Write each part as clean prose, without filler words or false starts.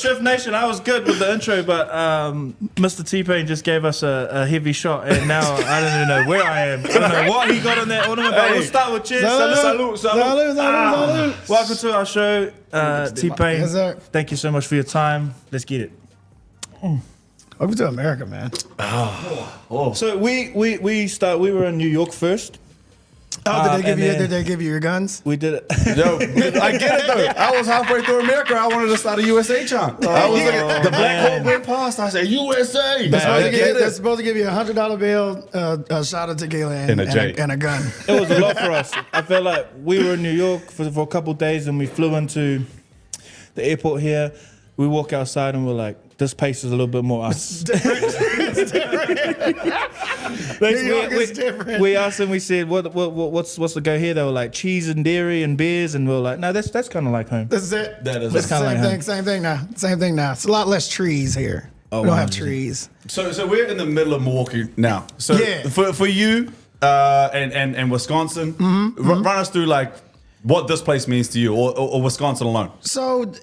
Shift Nation, I was good with the intro, but Mr. T-Pain just gave us a heavy shot, and now I don't even know where I am. I don't know what he got on that ornament, but we'll start with cheers. Salute. Welcome to our show, T-Pain. Yes, sir. Thank you so much for your time. Let's get it. Welcome to America, man. So we were in New York first. Oh, did they give you your guns? We did it. Yo, I get it though. I was halfway through America. I wanted to start a USA chant. I was looking, the black hole went past. I said USA. They're supposed to give you $100 bill, a shot of tequila, and a gun. It was a lot for us. I felt like we were in New York for a couple of days, and we flew into the airport here. We walk outside, and we're like, this pace is a little bit more us. It's different. New York is different. We asked them, we said, what's the go here? They were like cheese and dairy and beers, and we were like, no, that's kind of like home. This is it. That is It's kind of like home. Same thing now. Same thing now. It's a lot less trees here. Oh, we don't wow. have trees. So we're in the middle of Milwaukee now. So Yeah. for you and Wisconsin, run us through like what this place means to you, or Wisconsin alone. So,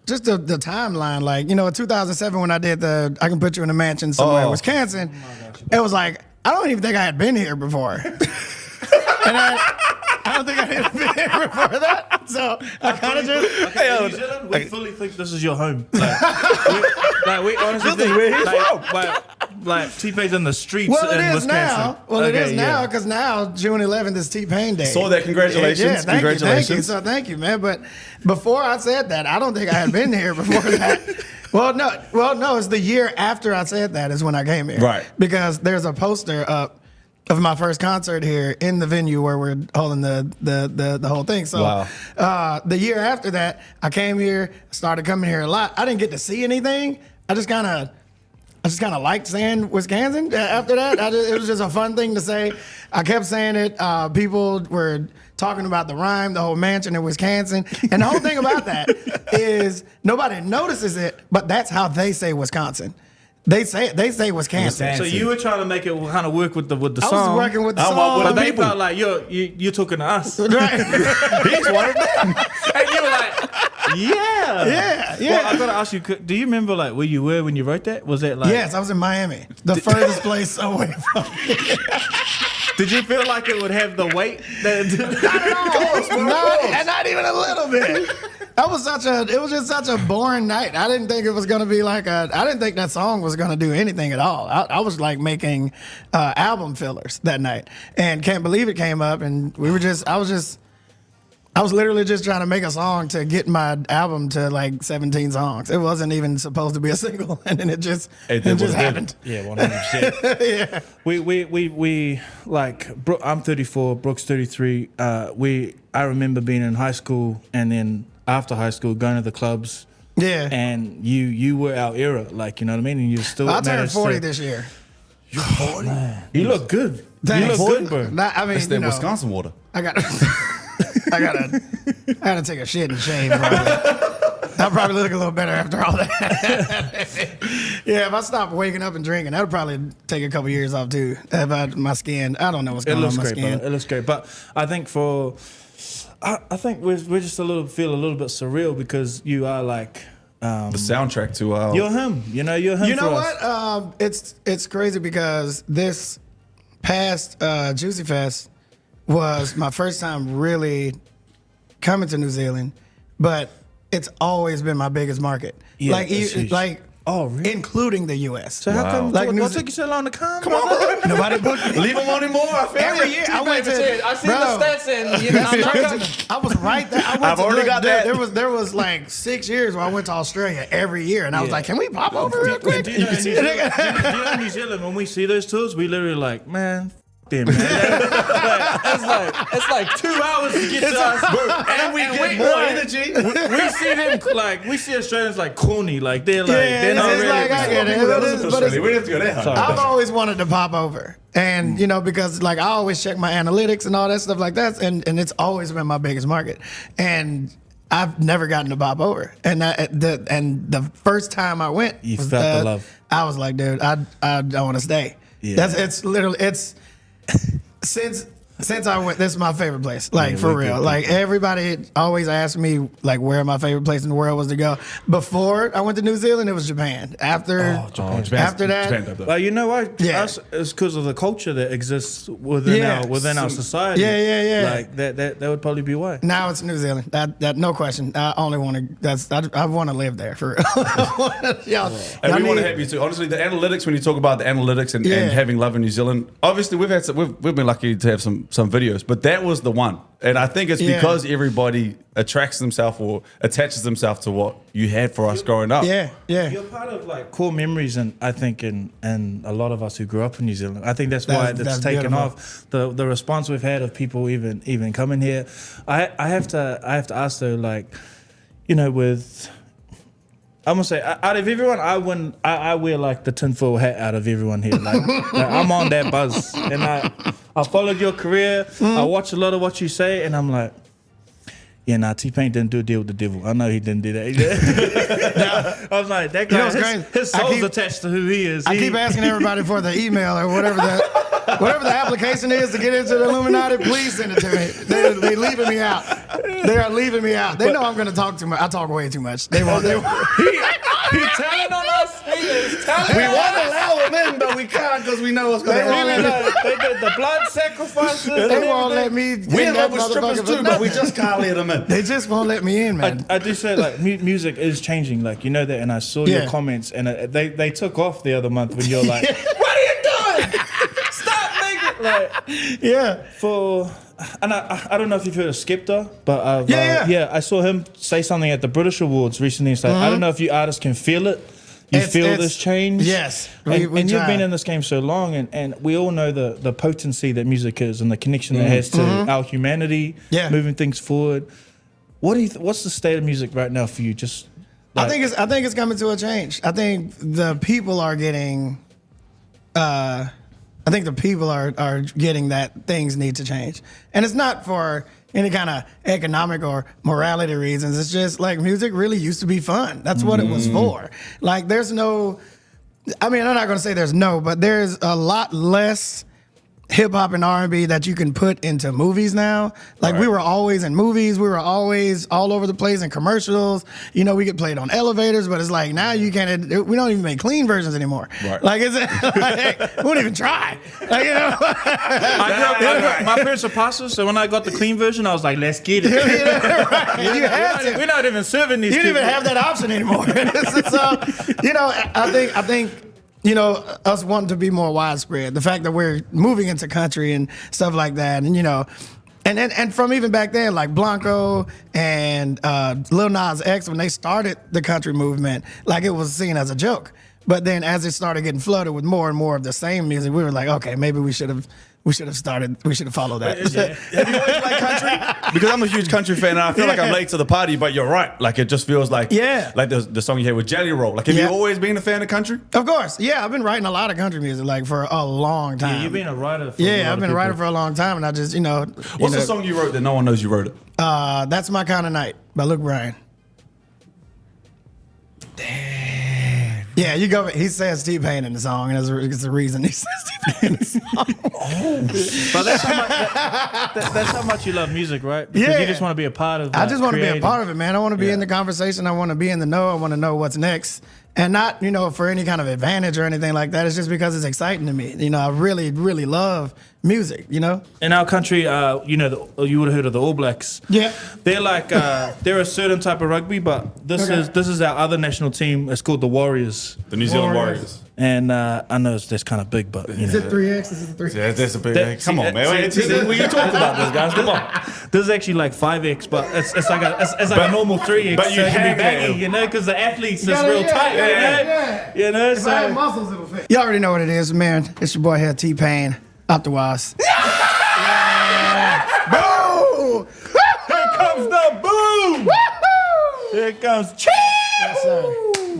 just the timeline, like, in 2007 when I did I Can Put You in a Mansion somewhere in Wisconsin, it was like, I don't even think I had been here before. And I don't think I had been here before that. So I kind of just... Okay, New Zealand, we fully think this is your home. We honestly think where he's like T-Pain's in the streets Well, it in is Wisconsin. now. Well, it is now yeah. because now June 11th is T-Pain Day. Saw that. Congratulations. Yeah, thank Congratulations. you. So thank you, man. But before I said that, I don't think I had been here before that. Well, no. It's the year after I said that is when I came here. Right. Because there's a poster up of my first concert here in the venue where we're holding the whole thing. So the year after that, I came here, started coming here a lot. I didn't get to see anything. I just kind of liked saying Wisconsin after that. It was just a fun thing to say. I kept saying it. People were talking about the rhyme, the whole mansion in Wisconsin. And the whole thing about that is nobody notices it, but that's how they say Wisconsin. They say Wisconsin. So you were trying to make it kind of work with the song. I was working with the song. But they felt like you're talking to us. Right. He's one of them. And you were like, yeah. Yeah. Well, I gotta ask you, do you remember like where you were when you wrote that? Was it like? Yes, I was in Miami, the furthest place away from here. Did you feel like it would have the weight? Not even a little bit. It was just such a boring night. I didn't think it was gonna be I didn't think that song was gonna do anything at all. I was like making album fillers that night, and Can't Believe It came up, and I was literally just trying to make a song to get my album to like 17 songs. It wasn't even supposed to be a single, and then it just happened. Yeah, 100%. Yeah. We like I'm 34, Brook's 33. I remember being in high school, and then after high school going to the clubs. Yeah. And you were our era, like, you know what I mean? And you still I turned 40 this year. You're 40. Man, you look good. Thanks. You look good, bro. I mean, It's that Wisconsin water. I gotta take a shit and shave. I'll probably look a little better after all that. Yeah, if I stop waking up and drinking, that'll probably take a couple years off too. About my skin, I don't know what's going on with my skin. Brother. It looks great, but I think I think we're just feel a little bit surreal because you are like The soundtrack to you're him. You're him. You know for us. what? It's crazy because this past Juicy Fest was my first time really coming to New Zealand, but it's always been my biggest market. Yeah, like, that's huge. Oh, really? Including the U.S. So how come? Like, What took you so long to come? Come on, nobody booked me. leave him on him more. I feel Every you. year I went to. I see Bro, the stats and I'm not coming. I was right there. I've already got that. There was like 6 years where I went to Australia every year, and I was like, "Can we pop over real quick?" Do you know New Zealand, when we see those tours, we literally like, man, them, man. It's like 2 hours to get to us, And we get more energy. we see them we see Australians like corny, like they're like they're not it's really. like, I get it. But it's, We didn't have to go there. Sorry. I've always wanted to pop over, and because like I always check my analytics and all that stuff like that, and it's always been my biggest market, and I've never gotten to pop over, and the first time I went, You felt the love. I was like, dude, I want to stay. Yeah. It's literally since Since I went, this is my favorite place. Like, for real. Like, everybody always asked me, like, where my favorite place in the world was to go. Before I went to New Zealand, it was Japan. After that, well, you know why? Yeah. It's because of the culture that exists within our society. Yeah. Like that would probably be why. Now it's New Zealand. That no question. I only want to. I want to live there for real. And we want to have you too. Honestly, the analytics. When you talk about the analytics and having love in New Zealand, obviously we've been lucky to have some videos, but that was the one. And I think it's because everybody attracts themselves or attaches themselves to what you had for us growing up. Yeah. You're part of like core memories, and I think in a lot of us who grew up in New Zealand. I think that's why it's taken off. The response we've had of people even coming here. I have to ask though, like, you know, with, I'm gonna say, out of everyone, I wear like the tinfoil hat out of everyone here. Like I'm on that buzz, and I followed your career. I watch a lot of what you say, and I'm like, yeah, nah, T-Pain didn't do a deal with the devil. I know he didn't do that. I was like, that guy, his soul's attached to who he is. I keep asking everybody for the email or whatever the application is to get into the Illuminati. Please send it to me. They're leaving me out. They are leaving me out. They know I'm going to talk too much. I talk way too much. They won't. He's telling on us. He is telling. We want to allow them in, but we can't because we know what's going to happen. They did the blood sacrifices. They won't let me. We in love with strippers too, but we just can't let them in. They just won't let me in, man. I do say, like, music is changing, like, you know that, and I saw your comments, and they took off the other month when you're like, what are you doing? Stop making, like, and I don't know if you've heard of Skepta, but I saw him say something at the British Awards recently. It's like, I don't know if you artists can feel it. You feel this change? Yes. And you've been in this game so long, and we all know the potency that music is and the connection that it has to our humanity, moving things forward. What's the state of music right now for you? Just like, I think it's coming to a change. I think the people are getting that things need to change. And it's not for any kind of economic or morality reasons. It's just like music really used to be fun. That's what it was for. Like there's no, I mean, I'm not gonna say there's no, but there's a lot less hip hop and R&B that you can put into movies now. Like we were always in movies, we were always all over the place in commercials. You know, we get played on elevators, but it's like now you can't. We don't even make clean versions anymore. Right. Like it's like, we won't even try. Like, you know, my parents are pastors, so when I got the clean version, I was like, let's get it. You had to. We're not even serving these. You didn't even have that option anymore. So, you know, I think. You know, us wanting to be more widespread. The fact that we're moving into country and stuff like that, and you know, and from even back then, like Blanco and Lil Nas X, when they started the country movement, like it was seen as a joke. But then as it started getting flooded with more and more of the same music, we were like, okay, maybe we should have followed that. Have you always liked country? Because I'm a huge country fan, and I feel like I'm late to the party, but you're right. Like, it just feels like, like the song you had with Jelly Roll. Like, have you always been a fan of country? Of course. Yeah, I've been writing a lot of country music, like, for a long time. Yeah, you've been a writer for I've been a writer for a long time, and I just, What's the song you wrote that no one knows you wrote it? That's My Kind of Night by Luke Bryan. Damn. Yeah, you go. He says T-Pain in the song, and it's the reason he says T-Pain in the song. But that's how much you love music, right? Because you just want to be a part of. I just want to be a part of it, man. I want to be in the conversation. I want to be in the know. I want to know what's next, and not for any kind of advantage or anything like that. It's just because it's exciting to me. I really, really love music. In our country, you would have heard of the All Blacks. Yeah, they're like they're a certain type of rugby, but this is our other national team. It's called the Warriors. The New Zealand Warriors. And I know that's kind of big, but is it 3X? Is it 3X? Yeah, that's a big X. Come on, man. We can talk about this, guys. Come on. This is actually like 5X, but it's like a normal 3X. But you can be baggy, because the athletes is real tight. If I have muscles, it'll fit. You already know what it is, man. It's your boy here, T-Pain. Optiwise. Boom! Here comes the boom! Here comes cheese! Yes, sir.